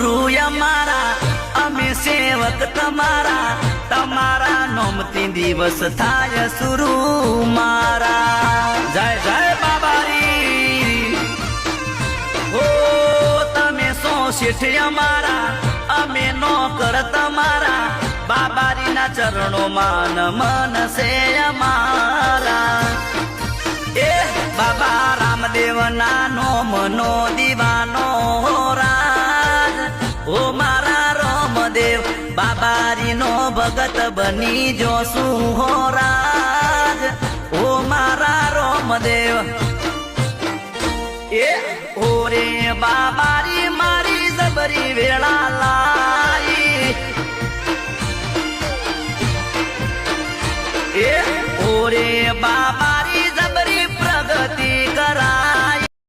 गुरु અમારા અમે સેવક તમારા તમારા નોમતી દિવસ થાય સુરુ મારા જય જય બાબારી હો તમે સો શેઠ અમારા અમે નોકર તમારા બાબારીના ચરણોમાં નમન છે અમારા એ બાબા રામદેવના નોમનો દીવાનો રાજ ઓ મારા રામદેવ બાબારીનો ભગત બની જોશું હો રાજ ઓ મારા રામદેવ એ ઓરે બાબારી મારી જબરી વેળા લાઈ એ ઓરે